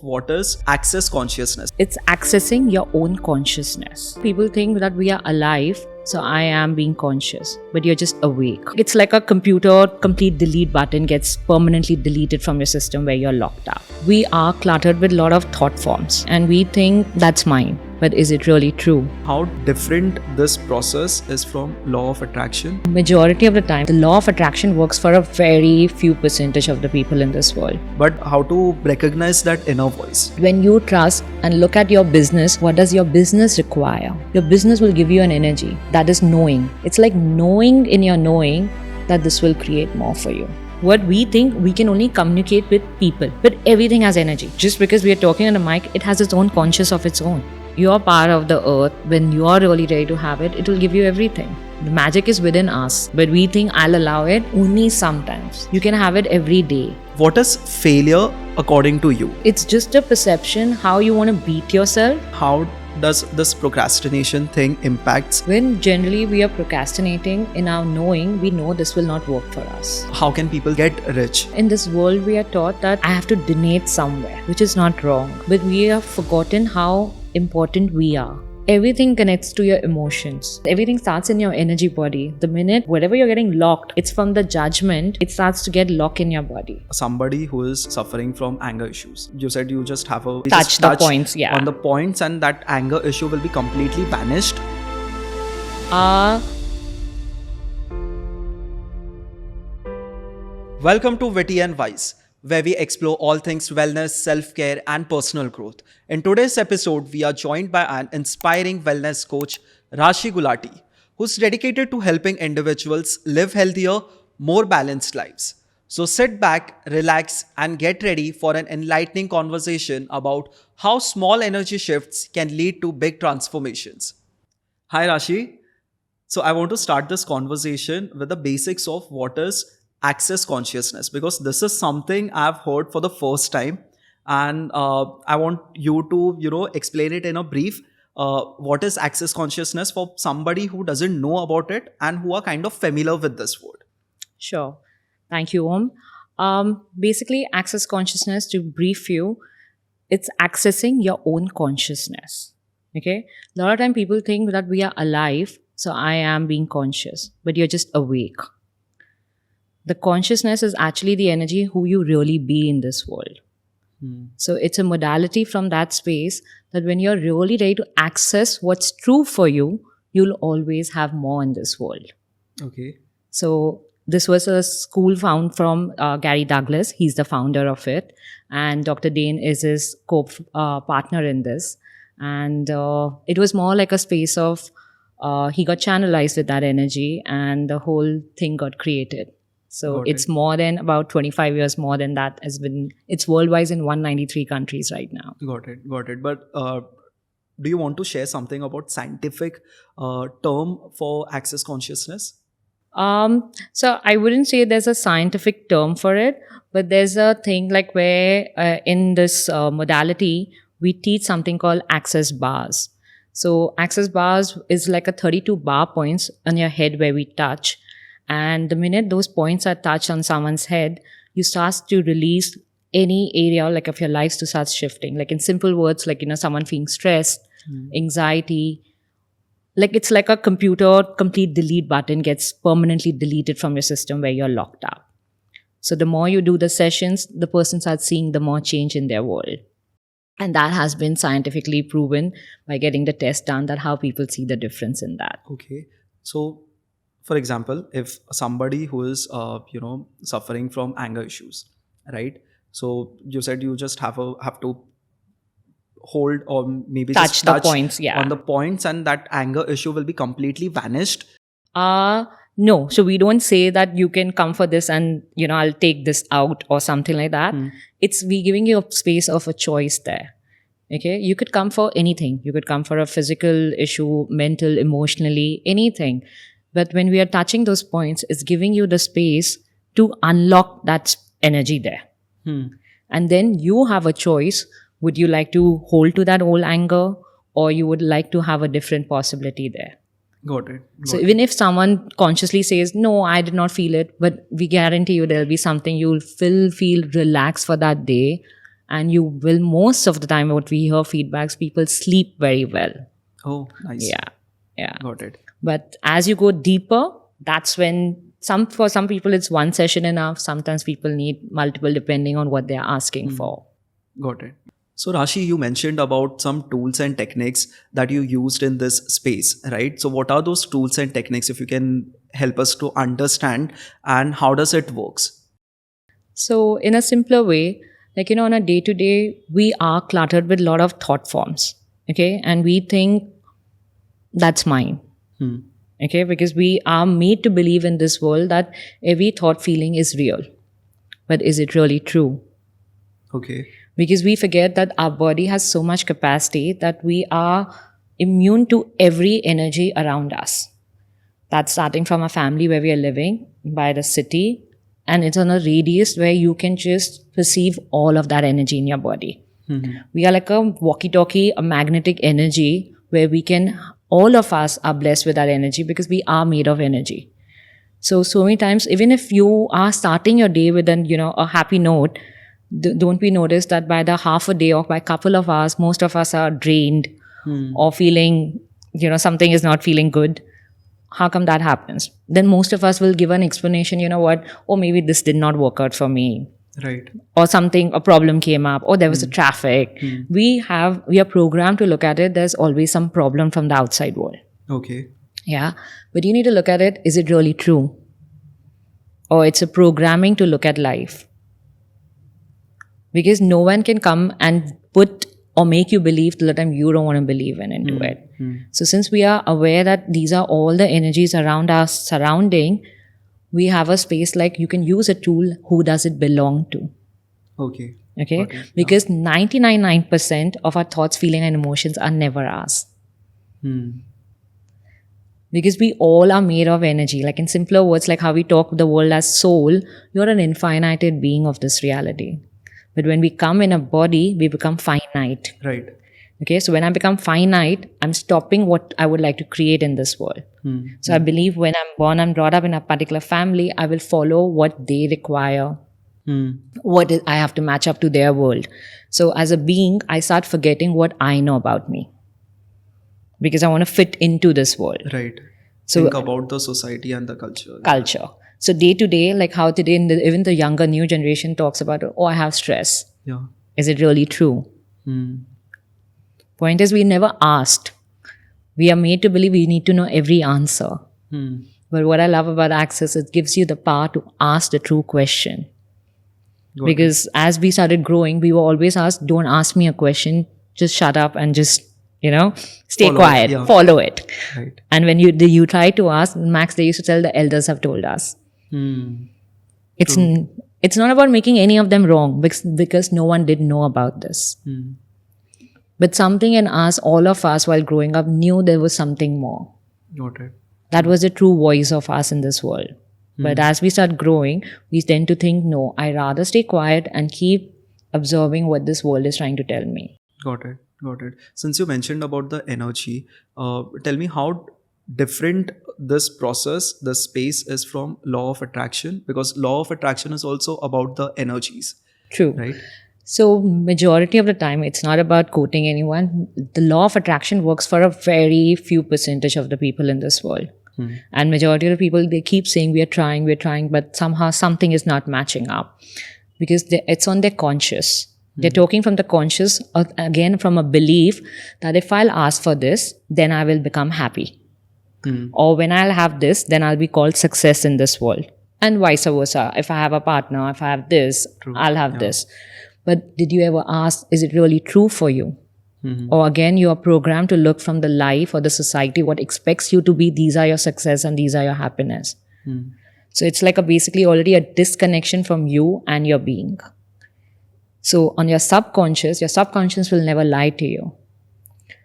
what is access consciousness. It's accessing your own consciousness. People think that we are alive, so I am being conscious, but you're just awake. It's like a computer complete delete button gets permanently deleted from your system where you're locked up. We are cluttered with a lot of thought forms and we think that's mine. But is it really true? How different this process is from law of attraction? Majority of the time, the law of attraction works for a very few percentage of the people in this world. But how to recognize that inner voice? When you trust and look at your business, what does your business require? Your business will give you an energy. That is knowing. It's like knowing in your knowing that this will create more for you. What we think, we can only communicate with people, but everything has energy. Just because we are talking on a mic, it has its own conscious of its own. Your power of the earth, when you are really ready to have it, it will give you everything. The magic is within us, but we think I'll allow it only sometimes. You can have it every day. What is failure according to you? It's just a perception, how you want to beat yourself. How does this procrastination thing impacts? When generally we are procrastinating in our knowing, we know this will not work for us. How can people get rich? In this world, we are taught that I have to donate somewhere, which is not wrong. But we have forgotten how important we are. Everything connects to your emotions. Everything starts in your energy body. The minute whatever you're getting locked, it's from the judgment, it starts to get locked in your body. Somebody who is suffering from anger issues. You said you just have a Touch the points, yeah. On the points and that anger issue will be completely vanished. Welcome to Witty Wise, where we explore all things wellness, self-care and personal growth. In today's episode, we are joined by an inspiring wellness coach, Raashi Gulati, who's dedicated to helping individuals live healthier, more balanced lives. So sit back, relax and get ready for an enlightening conversation about how small energy shifts can lead to big transformations. Hi Raashi. So I want to start this conversation with the basics of what is access consciousness, because this is something I've heard for the first time, and I want you to explain it in a brief. What is access consciousness for somebody who doesn't know about it and who are kind of familiar with this word? Sure. Thank you, Om. Basically, access consciousness, to brief you, it's accessing your own consciousness. Okay? A lot of time people think that we are alive, so I am being conscious, but you're just awake. The consciousness is actually the energy who you really be in this world. So it's a modality from that space that when you're really ready to access what's true for you, you'll always have more in this world. Okay. So this was a school found from Gary Douglas. He's the founder of it. And Dr. Dane is his co-partner in this. And it was more like a space of, he got channelized with that energy and the whole thing got created. So it's more than about 25 years more than that has been, it's worldwide in 193 countries right now. Got it. But do you want to share something about scientific term for access consciousness? So I wouldn't say there's a scientific term for it, but there's a thing like where in this modality, we teach something called access bars. So access bars is like a 32 bar points on your head where we touch. And the minute those points are touched on someone's head, you start to release any area like of your life to start shifting. Like in simple words, like, someone feeling stressed, anxiety, like it's like a computer complete delete button gets permanently deleted from your system where you're locked up. So the more you do the sessions, the person starts seeing the more change in their world. And that has been scientifically proven by getting the test done, that how people see the difference in that. Okay. So for example, if somebody who is, suffering from anger issues, right? So you said you just have to hold or maybe touch just the points, yeah. On the points, and that anger issue will be completely vanished. No. So we don't say that you can come for this and, I'll take this out or something like that. It's we giving you a space of a choice there. Okay. You could come for anything. You could come for a physical issue, mental, emotionally, anything. But when we are touching those points, it's giving you the space to unlock that energy there. And then you have a choice. Would you like to hold to that old anger, or you would like to have a different possibility there? Got it. So even if someone consciously says, no, I did not feel it, but we guarantee you there'll be something you'll feel relaxed for that day. and you will, most of the time, what we hear feedbacks, people sleep very well. Oh, nice. Yeah. Yeah. Got it. But as you go deeper, that's when for some people it's one session enough. Sometimes people need multiple depending on what they're asking for. Got it. So Rashi, you mentioned about some tools and techniques that you used in this space, right? So what are those tools and techniques, if you can help us to understand, and how does it works? So in a simpler way, like, on a day to day, we are cluttered with a lot of thought forms. Okay. And we think that's mine. Okay. Because we are made to believe in this world that every thought feeling is real. But is it really true? Okay. Because we forget that our body has so much capacity that we are immune to every energy around us. That's starting from a family where we are living, by the city, and it's on a radius where you can just perceive all of that energy in your body. We are like a walkie-talkie, a magnetic energy where all of us are blessed with that energy because we are made of energy. So many times, even if you are starting your day with a happy note, don't we notice that by the half a day or by a couple of hours, most of us are drained or feeling, something is not feeling good. How come that happens? Then most of us will give an explanation, maybe this did not work out for me. Right. Or a problem came up, or there was a traffic. We are programmed to look at it. There's always some problem from the outside world. Okay. Yeah. But you need to look at it. Is it really true? Or it's a programming to look at life. Because no one can come and put or make you believe till the time you don't want to believe into it. So since we are aware that these are all the energies around us surrounding, we have a space like you can use a tool, who does it belong to? Okay. Okay? Because 99% of our thoughts, feelings and emotions are never ours. Because we all are made of energy. Like in simpler words, like how we talk the world as soul, you're an infinited being of this reality. But when we come in a body, we become finite. Right. Okay, so when I become finite, I'm stopping what I would like to create in this world. So I believe when I'm born and brought up in a particular family, I will follow what they require. I have to match up to their world. So as a being, I start forgetting what I know about me. Because I want to fit into this world. Right. So think about the society and the culture. So day to day, like how today even the younger new generation talks about, I have stress. Yeah. Is it really true? Point is, we never asked. We are made to believe we need to know every answer. But what I love about Access, it gives you the power to ask the true question. Because as we started growing, we were always asked, don't ask me a question, just shut up and just, stay quiet, follow it. Right. And when you try to ask, Max, they used to tell the elders have told us. It's not about making any of them wrong because no one did know about this. But something in us, all of us while growing up knew there was something more. Got it. That was the true voice of us in this world. But as we start growing, we tend to think, no, I rather stay quiet and keep observing what this world is trying to tell me. Got it. Since you mentioned about the energy, tell me how different this process, the space is from law of attraction, because law of attraction is also about the energies. True. Right. So majority of the time, it's not about quoting anyone. The law of attraction works for a very few percentage of the people in this world. And majority of the people, they keep saying, we're trying, but somehow something is not matching up because it's on their conscious. They're talking from the conscious, again, from a belief that if I'll ask for this, then I will become happy. Or when I'll have this, then I'll be called success in this world. And vice versa. If I have a partner, if I have this, I'll have this. But did you ever ask, is it really true for you? Or again, you are programmed to look from the life or the society, what expects you to be, these are your success and these are your happiness. So it's like basically already a disconnection from you and your being. So on your subconscious will never lie to you.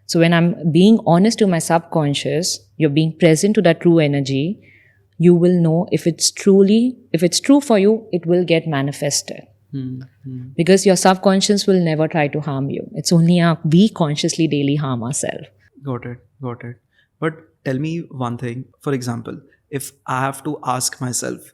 So when I'm being honest to my subconscious, you're being present to that true energy, you will know if it's true for you, it will get manifested. Because your subconscious will never try to harm you. It's only we consciously daily harm ourselves. Got it. But tell me one thing. For example, if I have to ask myself,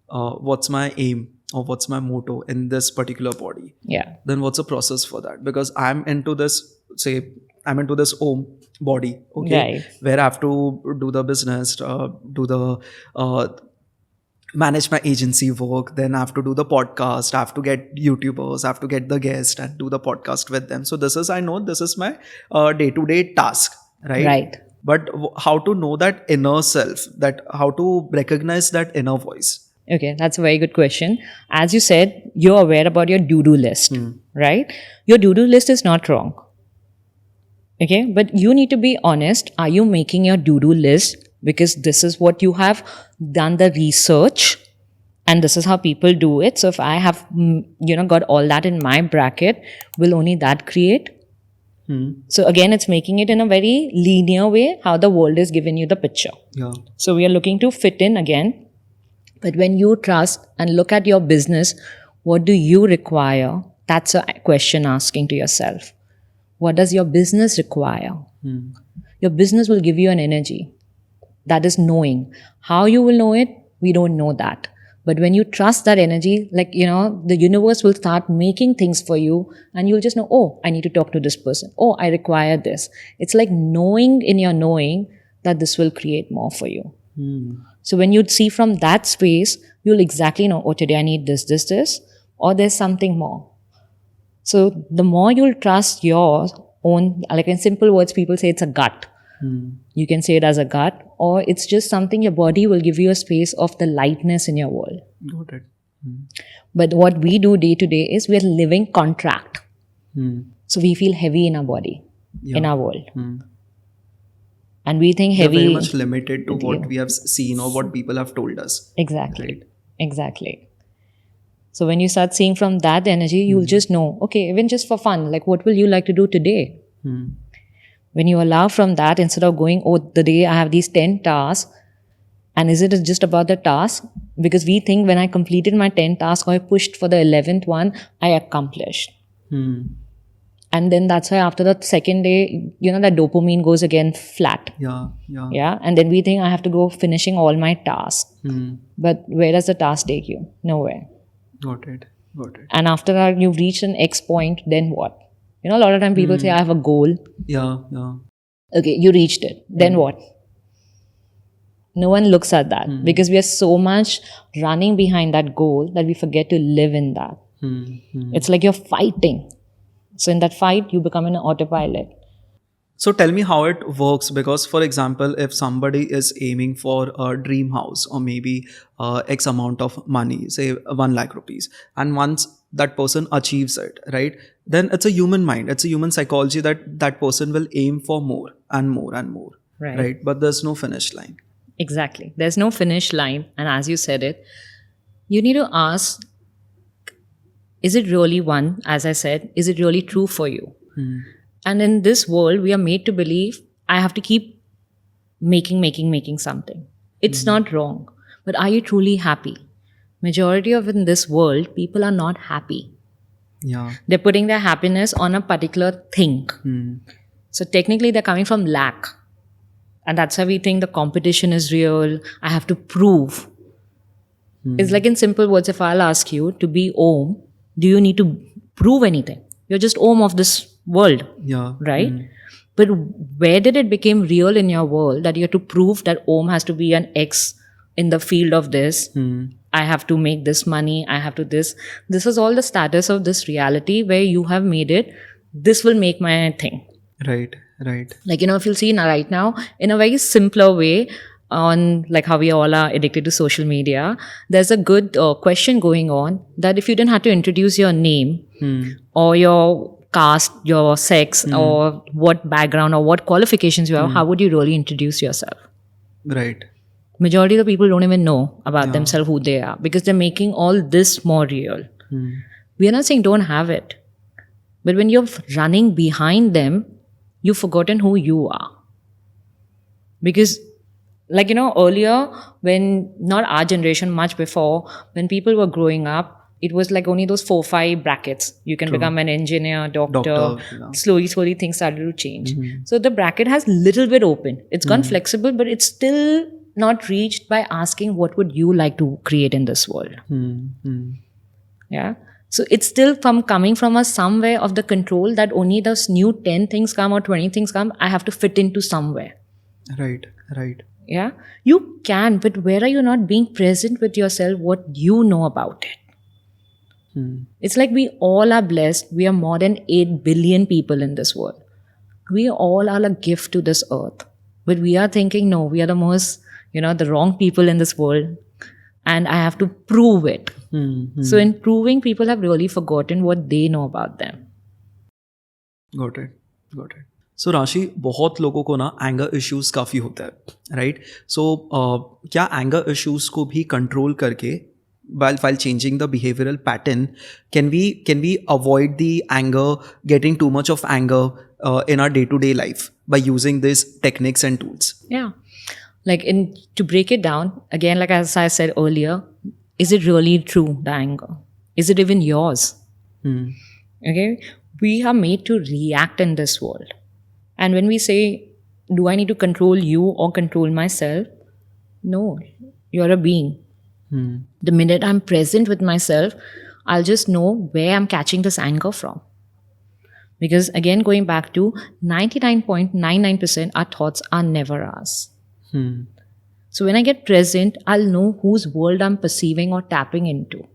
what's my aim? or what's my motto in this particular body, Yeah. then what's the process for that? Because I'm into this, say, I'm into this OM body, okay, Right. where I have to do the business, do the manage my agency work, then I have to do the podcast, I have to get YouTubers, I have to get the guest and do the podcast with them. So this is, I know this is my day-to-day task, right? Right. But how to know that inner self, that how to recognize that inner voice? Okay, that's a very good question. As you said, you're aware about your do-do list, right? Your do-do list is not wrong. Okay, but you need to be honest. Are you making your do-do list because this is what you have done the research and this is how people do it? So if I have, got all that in my bracket, will only that create? So again, it's making it in a very linear way, how the world is giving you the picture. Yeah. So we are looking to fit in again. But when you trust and look at your business, what do you require? That's a question asking to yourself. What does your business require? Your business will give you an energy. That is knowing. How you will know it, we don't know that. But when you trust that energy, the universe will start making things for you and you'll just know, oh, I need to talk to this person. Oh, I require this. It's like knowing in your knowing that this will create more for you. So when you see from that space, you'll exactly know, oh, today I need this, or there's something more. So the more you'll trust your own, like in simple words, people say it's a gut. You can say it as a gut, or it's just something your body will give you a space of the lightness in your world. Got it. But what we do day to day is we're living contract. So we feel heavy in our body, in our world. And we think We're heavy. very much limited to what we have seen or what people have told us. Exactly. Right. Exactly. So when you start seeing from that energy, you'll just know, okay, even just for fun, like what will you like to do today? When you allow from that, instead of going, oh, the day I have these 10 tasks, and is it just about the task? Because we think when I completed my 10 tasks or I pushed for the 11th one, I accomplished. And then that's why after the second day, that dopamine goes again flat. Yeah. And then we think I have to go finishing all my tasks. But where does the task take you? Nowhere. Got it. And after that, you've reached an X point, then what? A lot of time people say, I have a goal. Yeah. Okay, you reached it. Then what? No one looks at that because we are so much running behind that goal that we forget to live in that. It's like you're fighting. So in that fight, you become an autopilot. So tell me how it works, because for example, if somebody is aiming for a dream house or maybe X amount of money, say 1 lakh rupees, and once that person achieves it, right, then it's a human mind, it's a human psychology that person will aim for more and more and more, right? But there's no finish line. Exactly. There's no finish line. And as you said it, you need to ask, is it really one, as I said, is it really true for you? And in this world, we are made to believe I have to keep making something. It's not wrong. But are you truly happy? Majority of in this world, people are not happy. Yeah. They're putting their happiness on a particular thing. So technically, they're coming from lack. And that's why we think the competition is real. I have to prove. It's like in simple words, if I'll ask you to be Om, do you need to prove anything? You're just Om of this world, right? But where did it become real in your world that you have to prove that Om has to be an X in the field of this? I have to make this money. I have to this. This is all the status of this reality where you have made it. This will make my thing. Right. Like, if you'll see right now, in a very simpler way, on like how we all are addicted to social media, there's a good question going on that if you didn't have to introduce your name or your caste, your sex, or what background or what qualifications you have, how would you really introduce yourself? Right. Majority of the people don't even know about themselves, who they are, because they're making all this more real. We are not saying don't have it. But when you're running behind them, you've forgotten who you are. Because earlier, when not our generation, much before, when people were growing up, it was like only those 4-5 brackets. You can become an engineer, doctor. Slowly things started to change. So the bracket has little bit open. It's gone flexible, but it's still not reached by asking what would you like to create in this world. Yeah. So it's still from coming from a somewhere of the control that only those new 10 things come or 20 things come, I have to fit into somewhere. Right, right. Yeah. You can, but where are you not being present with yourself, what you know about it? It's like we all are blessed. We are more than 8 billion people in this world. We all are a gift to this earth. But we are thinking, no, we are the most, the wrong people in this world. And I have to prove it. So in proving, people have really forgotten what they know about them. Got it, got it. सो राशि, बहुत लोगों को ना anger issues काफ़ी होता है, right? सो क्या anger issues को भी कंट्रोल करके while changing the behavioral pattern, can we avoid the anger, getting too much of anger in our day-to-day life by using these techniques and tools? Yeah. To break it down, again, like as I said earlier, is it really true, the anger? Is it even yours? Okay? We are made to react in this world. And when we say, do I need to control you or control myself? No, you're a being. The minute I'm present with myself, I'll just know where I'm catching this anger from. Because again, going back to 99.99%, our thoughts are never ours. So when I get present, I'll know whose world I'm perceiving or tapping into.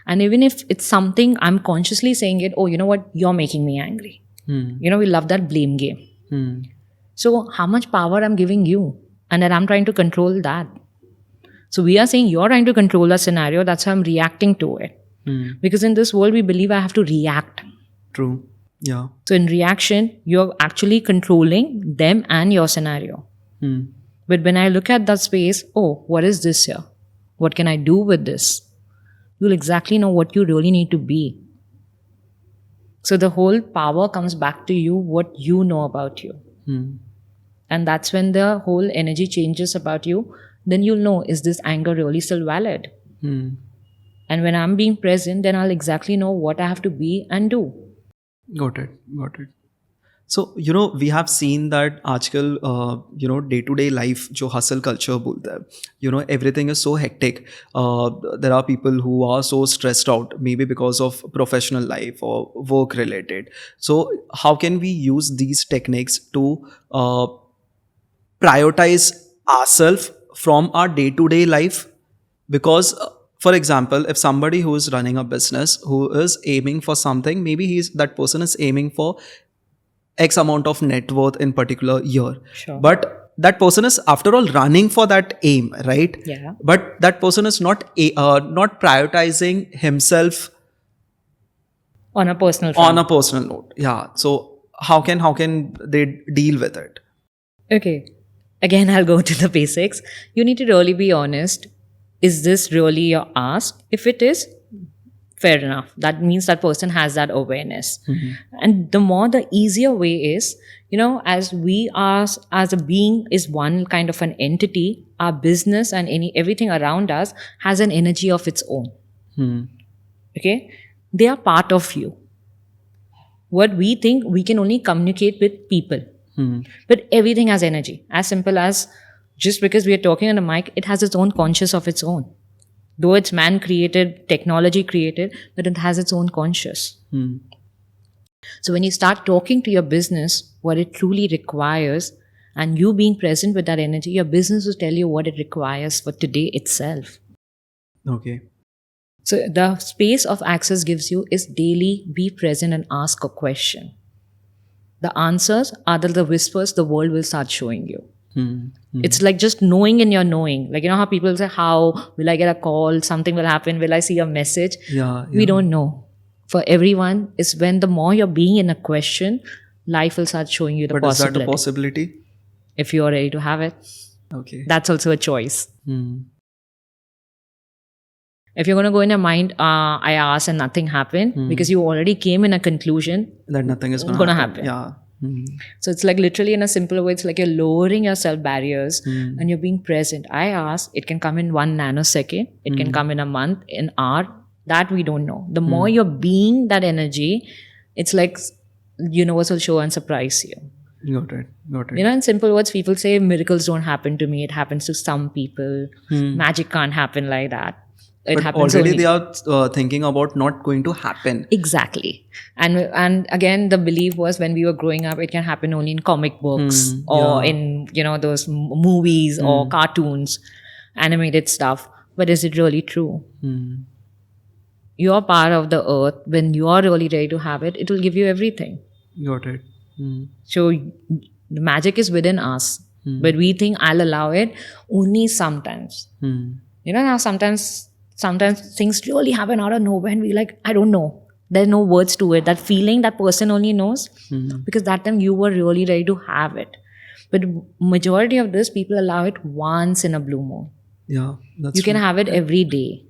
And even if it's something I'm consciously saying it, oh, you know what, you're making me angry. We love that blame game. So how much power I'm giving you, and then I'm trying to control that. So we are saying you're trying to control a scenario, that's how I'm reacting to it. Because in this world, we believe I have to react. True. Yeah. So in reaction, you're actually controlling them and your scenario. But when I look at that space, oh, what is this here? What can I do with this? You'll exactly know what you really need to be. So the whole power comes back to you, what you know about you. And that's when the whole energy changes about you. Then you'll know, is this anger really still valid? And when I'm being present, then I'll exactly know what I have to be and do. Got it, got it. So, we have seen that आजकल, day-to-day life जो hustle culture बोलता है, everything is so hectic. There are people who are so stressed out, maybe because of professional life or work related. So, how can we use these techniques to prioritize ourselves from our day-to-day life? Because for example, if somebody who is running a business, who is aiming for something, maybe that person is aiming for X amount of net worth in particular year. Sure. But that person is, after all, running for that aim, right? Yeah. But that person is not prioritizing himself on a personal front. On a personal note. Yeah. So how can they deal with it? Okay. Again, I'll go to the basics. You need to really be honest. Is this really your ask? If it is, fair enough. That means that person has that awareness. And the more, the easier way is, as we are, as a being is one kind of an entity, our business and everything around us has an energy of its own. Okay? They are part of you. What we think, we can only communicate with people. But everything has energy. As simple as, just because we are talking on a mic, it has its own conscious of its own. Though it's man-created, technology created, but it has its own conscious. So when you start talking to your business, what it truly requires, and you being present with that energy, your business will tell you what it requires for today itself. Okay. So the space of access gives you is daily be present and ask a question. The answers are the whispers the world will start showing you. It's like just knowing in your knowing. Like, how people say, how will I get a call? Something will happen. Will I see a message? Yeah. We don't know. For everyone, it's when the more you're being in a question, life will start showing you the possibility. But is that a possibility? If you're ready to have it. Okay. That's also a choice. If you're going to go in your mind, I asked and nothing happened, because you already came in a conclusion that nothing is going to happen. Yeah. So it's like literally in a simple way, it's like you're lowering your self barriers and you're being present. I ask, it can come in 1 nanosecond, it can come in a month, an hour, that we don't know. The more you're being that energy, it's like universe will show and surprise you. Got it. In simple words, people say miracles don't happen to me, it happens to some people. Magic can't happen like that. It But happens already only. they are thinking about not going to happen. Exactly. And again, the belief was when we were growing up, it can happen only in comic books or Yeah. in, those movies or cartoons, animated stuff. But is it really true? You're part of the earth. When you are really ready to have it, it will give you everything. Got it. So the magic is within us. But we think I'll allow it only sometimes. Now sometimes things really happen out of nowhere and we like, I don't know. There's no words to it. That feeling that person only knows because that time you were really ready to have it. But majority of this people allow it once in a blue moon. Yeah, that's You can true. have it every day.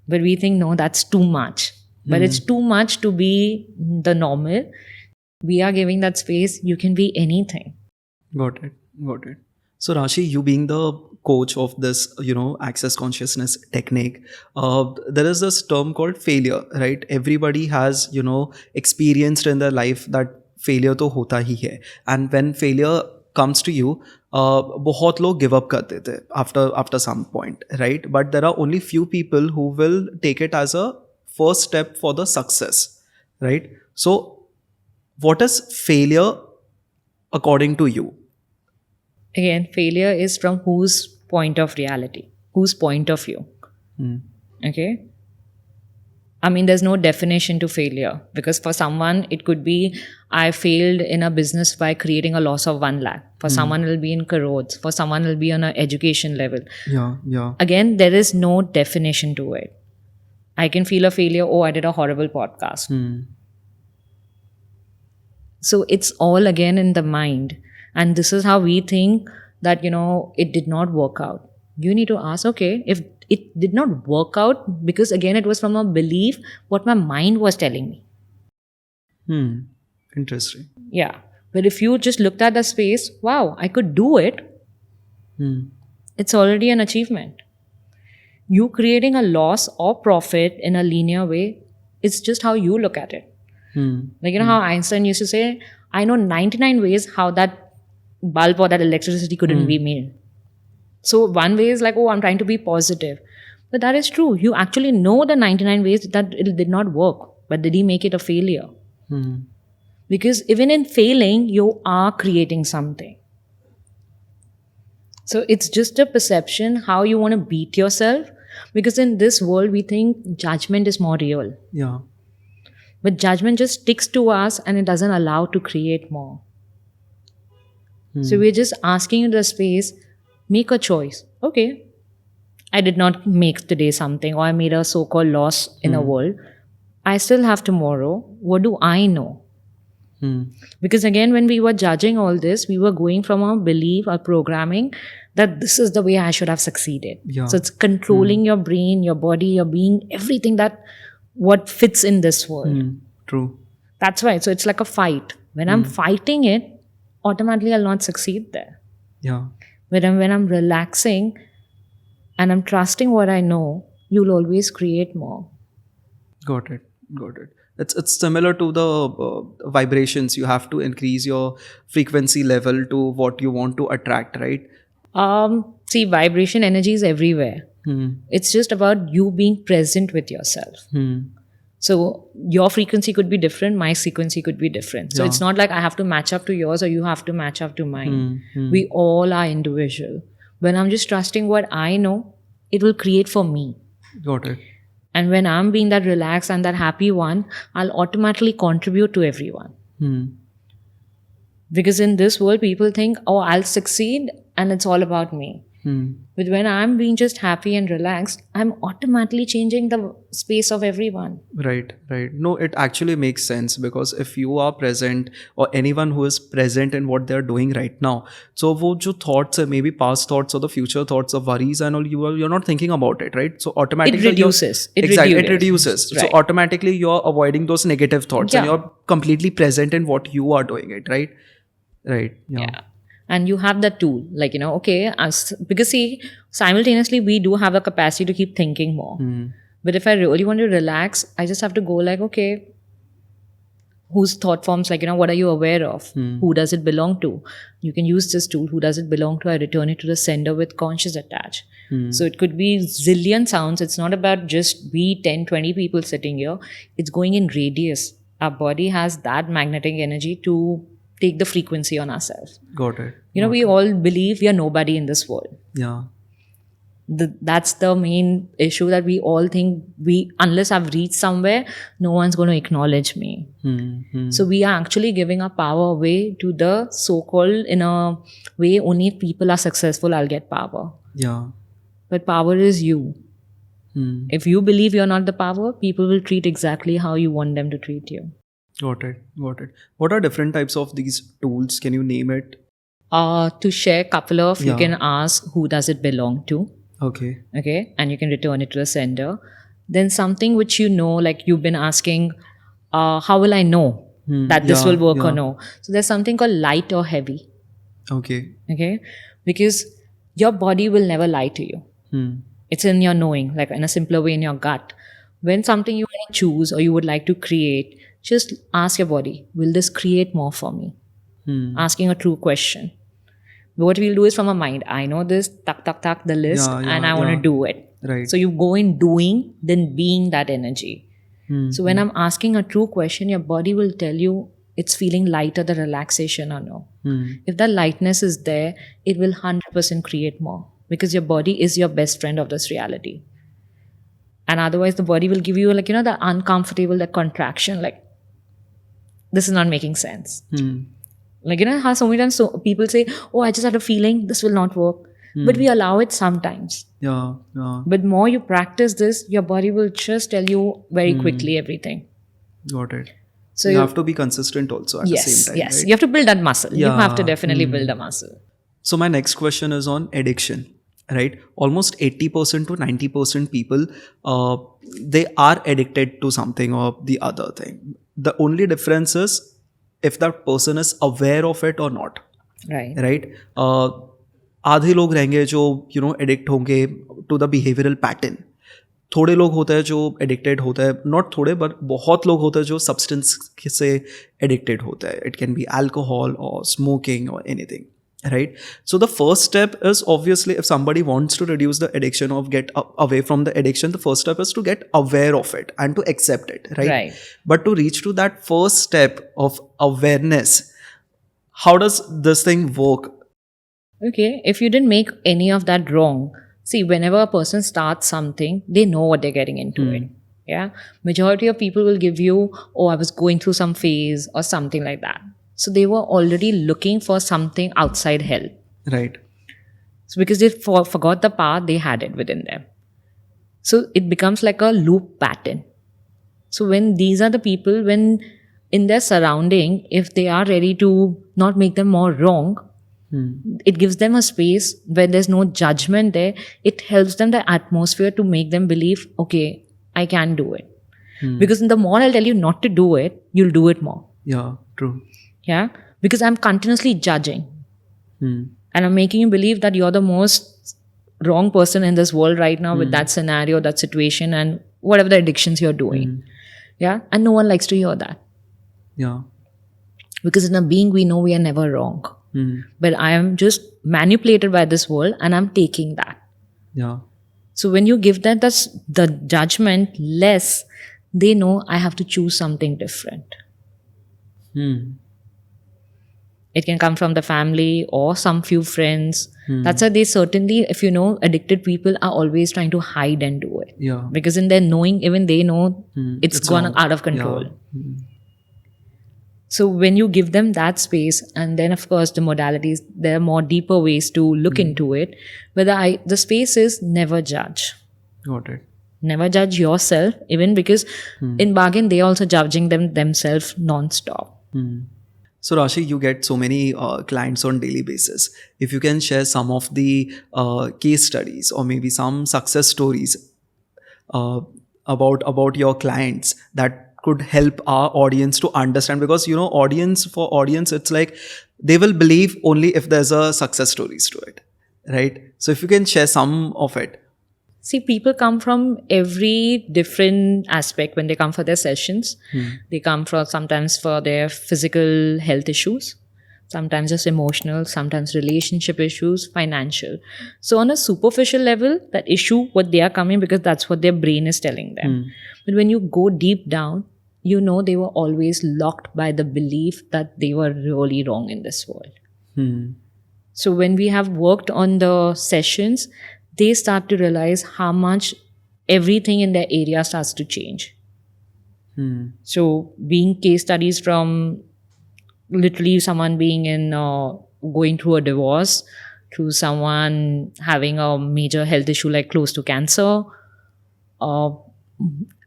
But we think no, that's too much. But it's too much to be the normal. We are giving that space. You can be anything. Got it. Got it. So Rashi, you being the coach of this, access consciousness technique, there is this term called failure, right? Everybody has, experienced in their life that failure to hota hi hai. And when failure comes to you, बहुत लोग give up कर देते हैं after some point, right? But there are only few people who will take it as a first step for the success, right? So what is failure according to you? Again, failure is from whose point of reality, whose point of view. Okay. I mean, there's no definition to failure because for someone, it could be I failed in a business by creating a loss of 1 lakh. For someone, it'll be in crores. For someone, it'll be on an education level. Yeah. Again, there is no definition to it. I can feel a failure. Oh, I did a horrible podcast. So it's all again in the mind. And this is how we think that, it did not work out. You need to ask, okay, if it did not work out, because again, it was from a belief, what my mind was telling me. Interesting. Yeah. But if you just looked at the space, wow, I could do it. It's already an achievement. You creating a loss or profit in a linear way, it's just how you look at it. Like, how Einstein used to say, I know 99 ways how that bulb or that electricity couldn't be made. So one way is like, oh, I'm trying to be positive. But that is true. You actually know the 99 ways that it did not work. But did he make it a failure? Because even in failing, you are creating something. So it's just a perception how you want to beat yourself. Because in this world, we think judgment is more real. Yeah. But judgment just sticks to us and it doesn't allow to create more. So we're just asking you the space, make a choice. Okay, I did not make today something or I made a so-called loss in a world. I still have tomorrow. What do I know? Because again, when we were judging all this, we were going from our belief, our programming, that this is the way I should have succeeded. Yeah. So it's controlling your brain, your body, your being, everything that what fits in this world. True. That's why. So it's like a fight. When I'm fighting it, automatically I'll not succeed there. Yeah. When I'm relaxing and I'm trusting what I know, you'll always create more. Got it. It's similar to the vibrations. You have to increase your frequency level to what you want to attract, right? See, vibration energy is everywhere. It's just about you being present with yourself. So your frequency could be different, my frequency could be different. So it's not like I have to match up to yours or you have to match up to mine. We all are individual. When I'm just trusting what I know, it will create for me. Got it. And when I'm being that relaxed and that happy one, I'll automatically contribute to everyone. Because in this world, people think, oh, I'll succeed and it's all about me. But when I'm being just happy and relaxed, I'm automatically changing the space of everyone. Right. No, it actually makes sense because if you are present or anyone who is present in what they're doing right now, so wo jo thoughts, maybe past thoughts or the future thoughts or worries and all, you're not thinking about it, right? So automatically It reduces. It reduces. Right. So automatically you're avoiding those negative thoughts and Yeah. you're completely present in what you are doing it, right? Right. Yeah. And you have that tool, like, okay, because see, simultaneously, we do have the capacity to keep thinking more. But if I really want to relax, I just have to go like, okay, whose thought forms, like, what are you aware of? Who does it belong to? You can use this tool. Who does it belong to? I return it to the sender with conscious attach. So it could be zillion sounds. It's not about just we 10, 20 people sitting here. It's going in radius. Our body has that magnetic energy to take the frequency on ourselves. Got it. We all believe we are nobody in this world. Yeah. That's the main issue, that we all think unless I've reached somewhere, no one's going to acknowledge me. So we are actually giving our power away to the so-called, in a way, only if people are successful, I'll get power. Yeah. But power is you. If you believe you're not the power, people will treat exactly how you want them to treat you. Got it. What are different types of these tools? Can you name it? To share a couple of, you can ask, who does it belong to? Okay. And you can return it to the sender. Then something which like you've been asking, how will I know that this will work or no? So there's something called light or heavy. Okay. Because your body will never lie to you. It's in your knowing, like in a simpler way, in your gut. When something you want to choose or you would like to create, just ask your body, will this create more for me? Asking a true question. What we'll do is, from our mind, I know this, tak, the list, and I want to do it. Right. So you go in doing, then being that energy. So when I'm asking a true question, your body will tell you it's feeling lighter, the relaxation or no. If that lightness is there, it will 100% create more, because your body is your best friend of this reality. And otherwise, the body will give you, like, the uncomfortable, the contraction, like, this is not making sense. Like, how so many times people say, oh, I just had a feeling this will not work. But we allow it sometimes. Yeah. But more you practice this, your body will just tell you very quickly everything. Got it. So you have to be consistent also at the same time. Yes. Right? You have to build that muscle. You Yeah. have to definitely build a muscle. So my next question is on addiction, right? Almost 80% to 90% people, they are addicted to something or the other thing. The only difference is if that person is aware of it or not. Right. आधे लोग रहेंगे जो addict होंगे to the behavioural pattern. थोड़े लोग होते हैं जो एडिक्टेड होते हैं, नॉट थोड़े बट बहुत लोग होते हैं जो सब्सटेंस से एडिक्टेड होते हैं. इट कैन बी अल्कोहल और स्मोकिंग और anything, right? So the first step is, obviously, if somebody wants to reduce the addiction or get away from the addiction, the first step is to get aware of it and to accept it, right? But to reach to that first step of awareness, how does this thing work? Okay, if you didn't make any of that wrong, see, whenever a person starts something, they know what they're getting into it. Yeah, majority of people will give you, oh, I was going through some phase or something like that. So they were already looking for something outside help. Right. So because they forgot the power, they had it within them. So it becomes like a loop pattern. So when these are the people, when in their surrounding, if they are ready to not make them more wrong, it gives them a space where there's no judgment there. It helps them, the atmosphere, to make them believe, okay, I can do it. Because the more I'll tell you not to do it, you'll do it more. Yeah, true. Yeah, because I'm continuously judging. And I'm making you believe that you're the most wrong person in this world right now with that scenario, that situation, and whatever the addictions you're doing. Yeah, and no one likes to hear that. Yeah. Because in a being, we know we are never wrong. But I am just manipulated by this world, and I'm taking that. Yeah. So when you give that the judgment less, they know I have to choose something different. It can come from the family or some few friends. That's why they certainly, if you know, addicted people are always trying to hide and do it. Yeah. Because in their knowing, even they know it's gone wrong. out of control. Yeah. So when you give them that space, and then of course the modalities, there are more deeper ways to look into it. But the space is never judge. Got it. Never judge yourself, even because in bargain, they also judging themselves non-stop. So Rashi, you get so many clients on daily basis. If you can share some of the case studies or maybe some success stories about your clients that could help our audience to understand, because audience it's like they will believe only if there's a success stories to it, right? So if you can share some of it. See, people come from every different aspect when they come for their sessions. They come for sometimes for their physical health issues, sometimes just emotional, sometimes relationship issues, financial. So on a superficial level, that issue, what they are coming because that's what their brain is telling them. But when you go deep down, you know they were always locked by the belief that they were really wrong in this world. So when we have worked on the sessions, they start to realize how much everything in their area starts to change. So being case studies from literally someone being in going through a divorce to someone having a major health issue like close to cancer,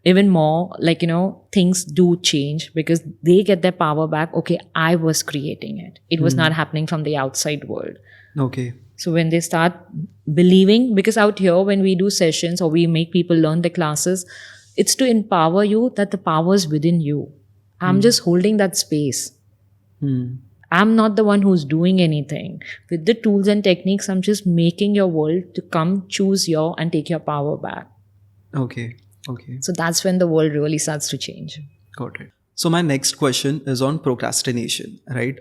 even more like things do change because they get their power back. Okay, I was creating it, it was not happening from the outside world. Okay. So when they start believing, because out here when we do sessions or we make people learn the classes, it's to empower you that the power is within you. I'm just holding that space. I'm not the one who's doing anything. With the tools and techniques, I'm just making your world to come choose your and take your power back. Okay. So that's when the world really starts to change. Got it. So my next question is on procrastination, right?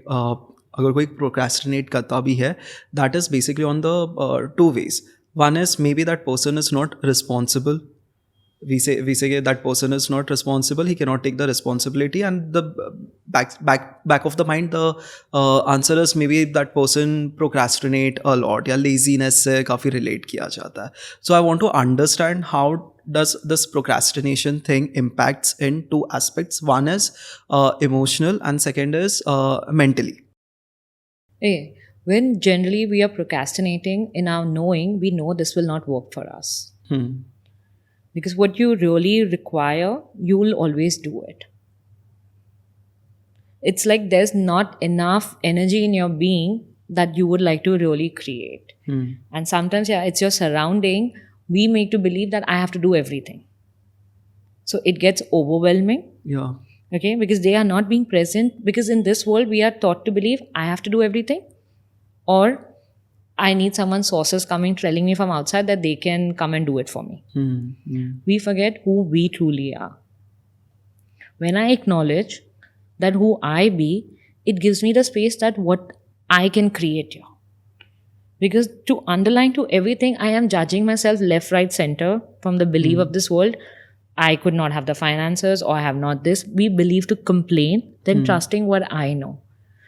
अगर कोई procrastinate करता भी है, that is basically on the two ways. One is maybe that person is not responsible. We say that person is not responsible. He cannot take the responsibility, and the back of the mind, the answer is maybe that person procrastinate a lot या laziness से काफी relate किया जाता है. So I want to understand how does this procrastination thing impacts in two aspects. One is emotional, and second is mentally. Okay. When generally we are procrastinating in our knowing, we know this will not work for us. Because what you really require, you will always do it. It's like there's not enough energy in your being that you would like to really create. And sometimes, it's your surrounding. We make to believe that I have to do everything. So it gets overwhelming. Yeah. Okay, because they are not being present. Because in this world, we are taught to believe I have to do everything. Or I need someone's sources coming telling me from outside that they can come and do it for me. We forget who we truly are. When I acknowledge that who I be, it gives me the space that what I can create here. Because to underline to everything, I am judging myself left, right, center from the belief of this world. I could not have the finances or I have not this. We believe to complain than trusting what I know.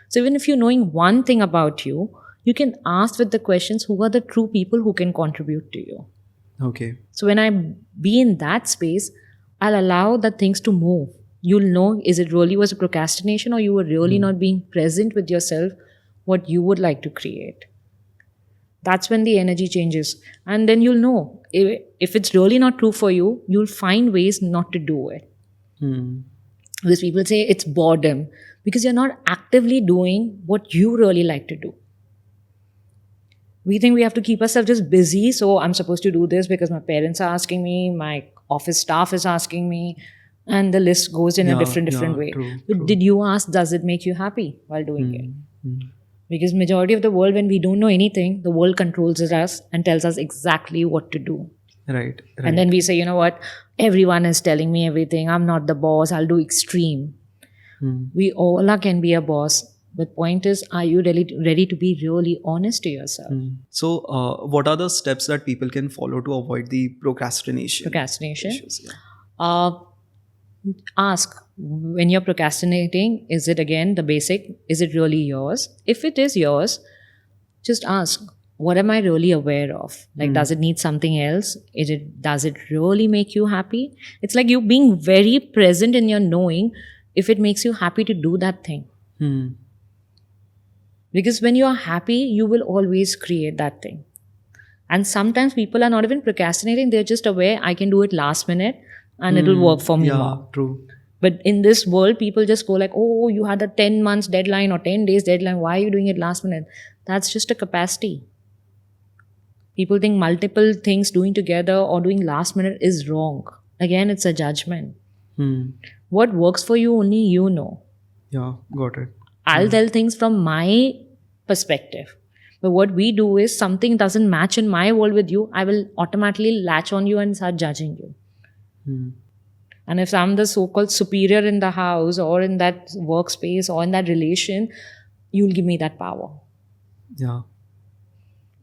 So even if you're knowing one thing about you, you can ask with the questions, who are the true people who can contribute to you? Okay. So when I be in that space, I'll allow the things to move. You'll know, is it really was a procrastination or you were really not being present with yourself, what you would like to create. That's when the energy changes. And then you'll know, if it's really not true for you, you'll find ways not to do it. Because people say it's boredom. Because you're not actively doing what you really like to do. We think we have to keep ourselves just busy. So I'm supposed to do this because my parents are asking me, my office staff is asking me, and the list goes in a different way. But did you ask, does it make you happy while doing it? Because majority of the world, when we don't know anything, the world controls us and tells us exactly what to do. Right. And then we say, you know what, everyone is telling me everything. I'm not the boss. I'll do extreme. We all can be a boss. But point is, are you ready to be really honest to yourself? So, what are the steps that people can follow to avoid the procrastination? Issues, Ask, when you're procrastinating, is it again the basic? Is it really yours? If it is yours, just ask, what am I really aware of? Like, does it need something else? Does it really make you happy? It's like you being very present in your knowing if it makes you happy to do that thing. Because when you are happy, you will always create that thing. And sometimes people are not even procrastinating. They're just aware, I can do it last minute and it'll work for me more. True. But in this world, people just go like, oh, you had a 10 months deadline or 10 days deadline. Why are you doing it last minute? That's just a capacity. People think multiple things doing together or doing last minute is wrong. Again, it's a judgment. What works for you, only you know. Yeah, got it. I'll tell things from my perspective. But what we do is something doesn't match in my world with you, I will automatically latch on you and start judging you. And if I'm the so-called superior in the house or in that workspace or in that relation, you'll give me that power. Yeah.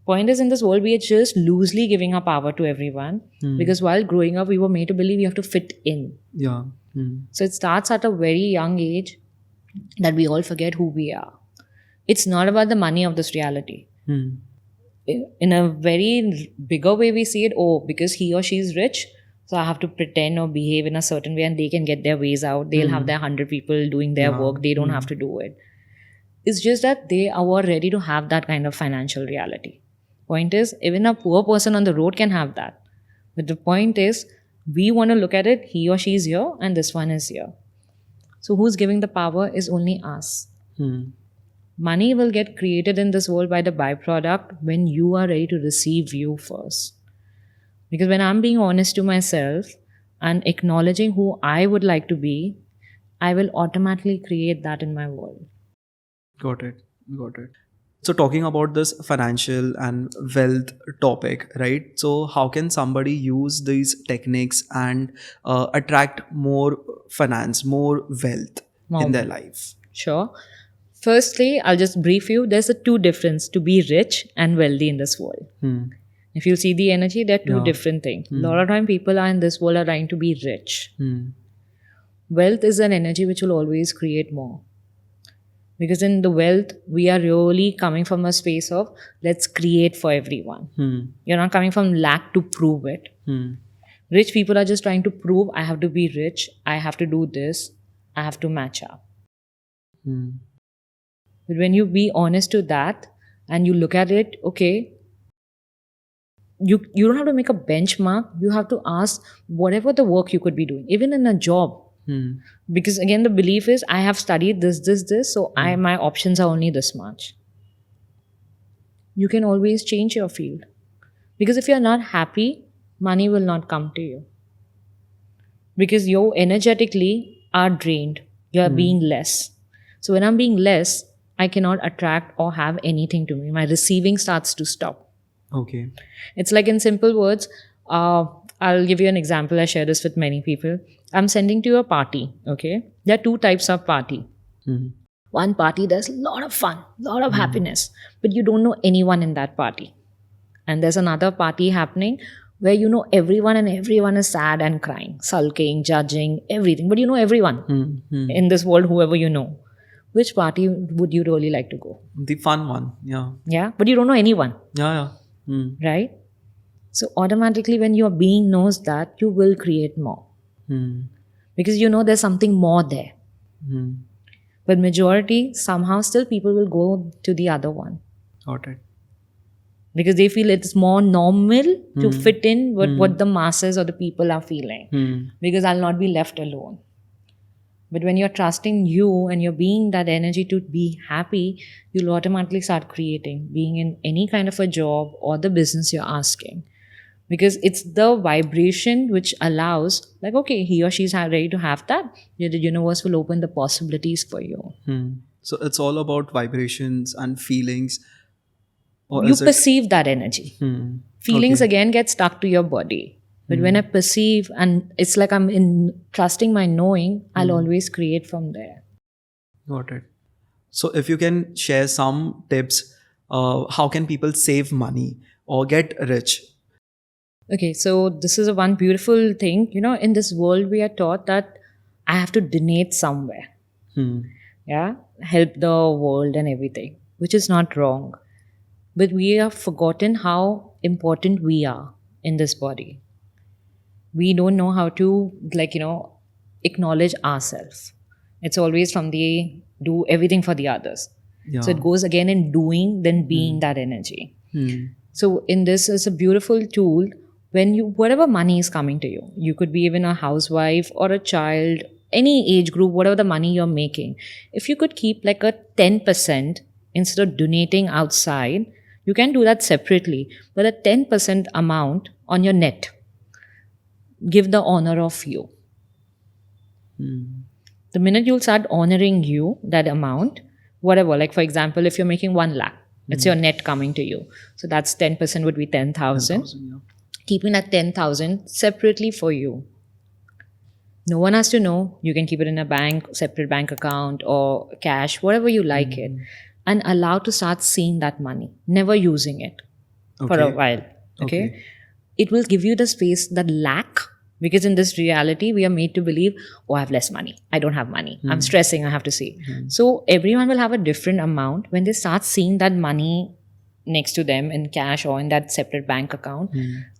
Point is, in this world, we are just loosely giving our power to everyone because while growing up, we were made to believe you have to fit in. Yeah. So it starts at a very young age that we all forget who we are. It's not about the money of this reality. In a very bigger way, we see it, oh, because he or she is rich, so I have to pretend or behave in a certain way and they can get their ways out. They'll have their 100 people doing their work. They don't have to do it. It's just that they are ready to have that kind of financial reality. Point is, even a poor person on the road can have that. But the point is, we want to look at it, he or she is here and this one is here. So who's giving the power is only us. Money will get created in this world by the byproduct when you are ready to receive you first. Because when I'm being honest to myself and acknowledging who I would like to be, I will automatically create that in my world. Got it. So talking about this financial and wealth topic, right? So how can somebody use these techniques and attract more finance, more wealth in their life? Sure. Firstly, I'll just brief you. There's a two difference to be rich and wealthy in this world. If you see the energy, they're two different things. A lot of time people are in this world are trying to be rich. Wealth is an energy which will always create more. Because in the wealth, we are really coming from a space of let's create for everyone. You're not coming from lack to prove it. Rich people are just trying to prove I have to be rich, I have to do this, I have to match up. But when you be honest to that and you look at it, okay, you don't have to make a benchmark. You have to ask whatever the work you could be doing, even in a job. Because again, the belief is I have studied this, so my options are only this much. You can always change your field. Because if you're not happy, money will not come to you. Because you energetically are drained. You're being less. So when I'm being less, I cannot attract or have anything to me. My receiving starts to stop. Okay. It's like in simple words, I'll give you an example. I share this with many people. I'm sending to you a party, okay? There are two types of party. One party, there's a lot of fun, a lot of happiness, but you don't know anyone in that party. And there's another party happening where you know everyone and everyone is sad and crying, sulking, judging, everything. But you know everyone in this world, whoever you know. Which party would you really like to go? The fun one, yeah. Yeah, but you don't know anyone. Yeah. Right? So automatically when your being knows that, you will create more. Because you know there's something more there. But majority, somehow still people will go to the other one. Got it. Because they feel it's more normal to fit in with what the masses or the people are feeling. Because I'll not be left alone. But when you're trusting you and you're being that energy to be happy, you'll automatically start creating, being in any kind of a job or the business you're asking. Because it's the vibration which allows, like, okay, he or she's ready to have that. The universe will open the possibilities for you. So it's all about vibrations and feelings. Or You is it- perceive that energy. Feelings again get stuck to your body. But when I perceive, and it's like I'm in trusting my knowing, I'll always create from there. Got it. So if you can share some tips, how can people save money or get rich? Okay, so this is a one beautiful thing. You know, in this world, we are taught that I have to donate somewhere. Yeah, help the world and everything, which is not wrong. But we have forgotten how important we are in this body. We don't know how to, acknowledge ourselves. It's always from the do everything for the others. Yeah. So it goes again in doing, then being that energy. So in this is a beautiful tool when whatever money is coming to you, you could be even a housewife or a child, any age group, whatever the money you're making. If you could keep like a 10% instead of donating outside, you can do that separately. But a 10% amount on your net, give the honor of you. The minute you'll start honoring you, that amount, whatever, like for example, if you're making 1 lakh, It's your net coming to you. So that's 10% would be 10,000. 10,000, yeah. Keeping that 10,000 separately for you. No one has to know. You can keep it in a bank, separate bank account or cash, whatever you like it. And allow to start seeing that money, never using it for a Okay. while. Okay. It will give you the space that lack, because in this reality, we are made to believe, oh, I have less money. I don't have money. I'm stressing. I have to see. So everyone will have a different amount. When they start seeing that money next to them in cash or in that separate bank account,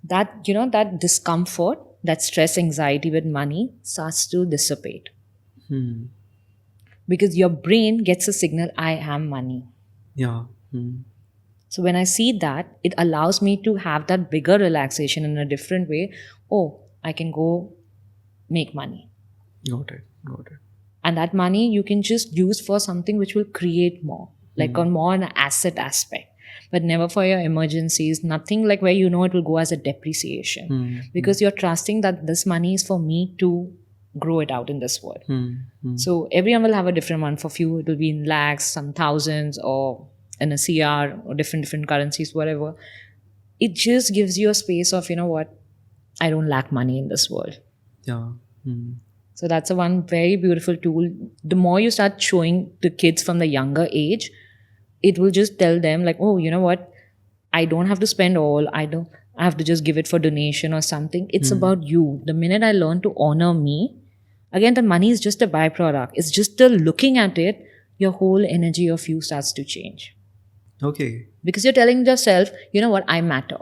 that, you know, that discomfort, that stress, anxiety with money starts to dissipate. Because your brain gets a signal, I have money. Yeah. So when I see that, it allows me to have that bigger relaxation in a different way. Oh, I can go make money. Got it. And that money you can just use for something which will create more, like on more an asset aspect, but never for your emergencies, nothing like where you know it will go as a depreciation. Because you're trusting that this money is for me to grow it out in this world. So everyone will have a different one. For few, it will be in lakhs, some thousands, or in a CR, or different currencies, whatever. It just gives you a space of, you know what, I don't lack money in this world. Yeah. So that's a one very beautiful tool. The more you start showing the kids from the younger age, it will just tell them like, oh, you know what, I don't have to spend all. I have to just give it for donation or something. It's about you. The minute I learn to honor me, again, the money is just a byproduct. It's just the looking at it, your whole energy of you starts to change. Okay. Because you're telling yourself, you know what, I matter.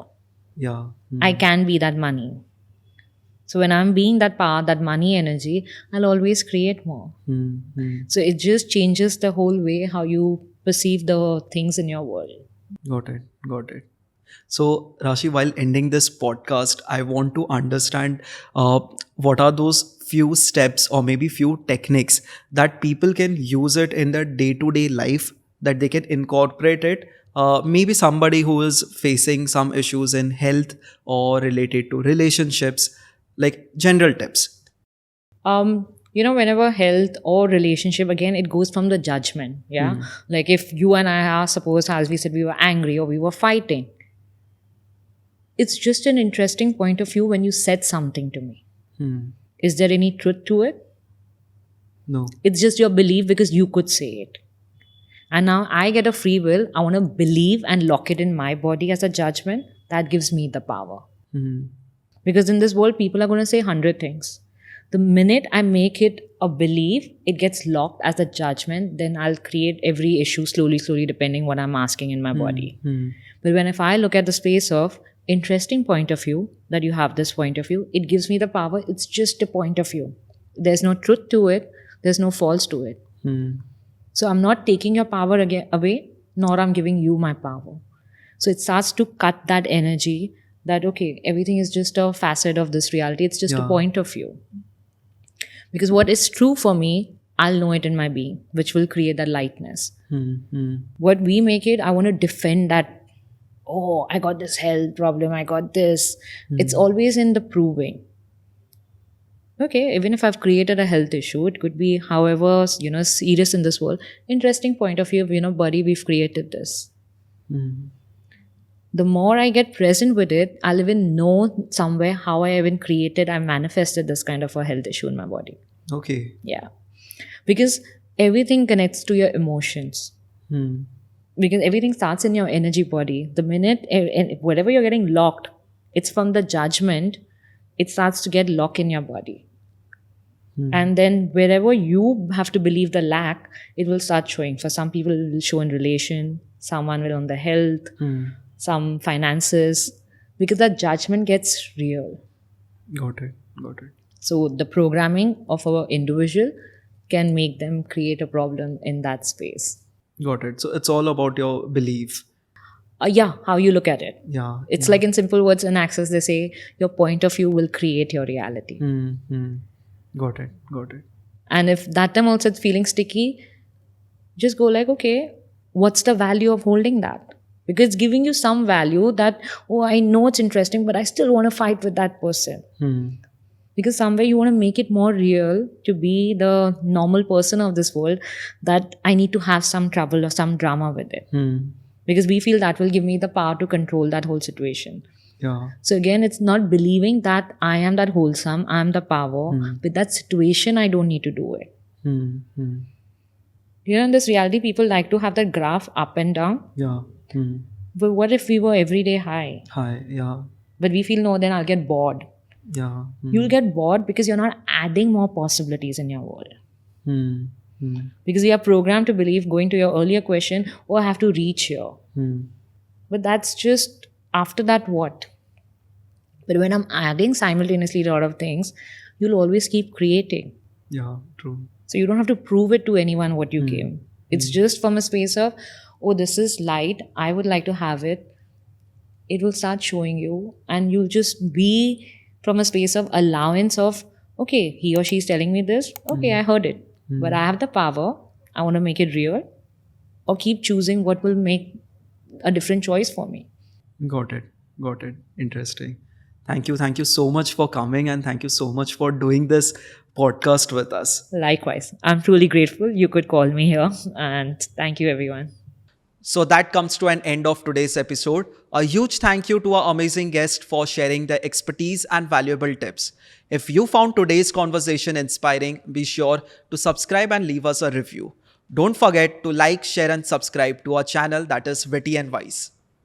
Yeah. I can be that money. So when I'm being that power, that money energy, I'll always create more. So it just changes the whole way how you perceive the things in your world. Got it. So, Rashi, while ending this podcast, I want to understand what are those few steps or maybe few techniques that people can use it in their day-to-day life, that they can incorporate it. Maybe somebody who is facing some issues in health or related to relationships, like general tips. You know, whenever health or relationship, again, it goes from the judgment. Yeah. Like if you and I are, suppose, as we said, we were angry or we were fighting. It's just an interesting point of view when you said something to me. Is there any truth to it? No. It's just your belief because you could say it. And now I get a free will. I want to believe and lock it in my body as a judgment. That gives me the power. Because in this world, people are going to say 100 things. The minute I make it a belief, it gets locked as a judgment, then I'll create every issue slowly, depending what I'm asking in my body. But if I look at the space of interesting point of view, that you have this point of view, it gives me the power. It's just a point of view. There's no truth to it. There's no false to it. So I'm not taking your power away, nor I'm giving you my power. So it starts to cut that energy that, okay, everything is just a facet of this reality. It's just a point of view. Because what is true for me, I'll know it in my being, which will create that lightness. What we make it, I want to defend that, oh, I got this health problem, I got this. It's always in the proving. Okay, even if I've created a health issue, it could be however, serious in this world. Interesting point of view of, buddy, we've created this. The more I get present with it, I'll even know somewhere how I manifested this kind of a health issue in my body. Okay. Yeah. Because everything connects to your emotions. Because everything starts in your energy body. The minute, whatever you're getting locked, it's from the judgment, it starts to get locked in your body. And then wherever you have to believe the lack, it will start showing. For some people, it will show in relation. Someone will on the health. Some finances, because that judgment gets real. Got it. So the programming of our individual can make them create a problem in that space. Got it. So it's all about your belief. How you look at it. Yeah. It's like in simple words in Access, they say your point of view will create your reality. Got it. And if that time also it's feeling sticky, just go like, okay, what's the value of holding that? Because it's giving you some value that, oh, I know it's interesting, but I still want to fight with that person. Because somewhere you want to make it more real to be the normal person of this world, that I need to have some trouble or some drama with it. because we feel that will give me the power to control that whole situation. Yeah. So again, it's not believing that I am that wholesome, I am the power. With that situation, I don't need to do it. Hmm. Hmm. In this reality, people like to have that graph up and down. Yeah. Hmm. But what if we were everyday high? Hi. Yeah. But we feel, no, then I'll get bored. Yeah. Hmm. You'll get bored because you're not adding more possibilities in your world. Hmm. Hmm. Because we are programmed to believe, going to your earlier question, oh, I have to reach here. Hmm. But that's just after that, what? But when I'm adding simultaneously a lot of things, you'll always keep creating. Yeah. True. So you don't have to prove it to anyone what you came. It's just from a space of, oh, this is light. I would like to have it. It will start showing you, and you'll just be from a space of allowance of, okay, he or she is telling me this. Okay, I heard it. But I have the power. I want to make it real. Or keep choosing what will make a different choice for me. Got it. Got it. Interesting. Thank you. Thank you so much for coming, and thank you so much for doing this podcast with us. Likewise, I'm truly grateful you could call me here. And thank you, everyone. So that comes to an end of today's episode. A huge thank you to our amazing guest for sharing their expertise and valuable tips. If you found today's conversation inspiring, be sure to subscribe and leave us a review. Don't forget to like, share, and subscribe to our channel, that is Witty and Wise.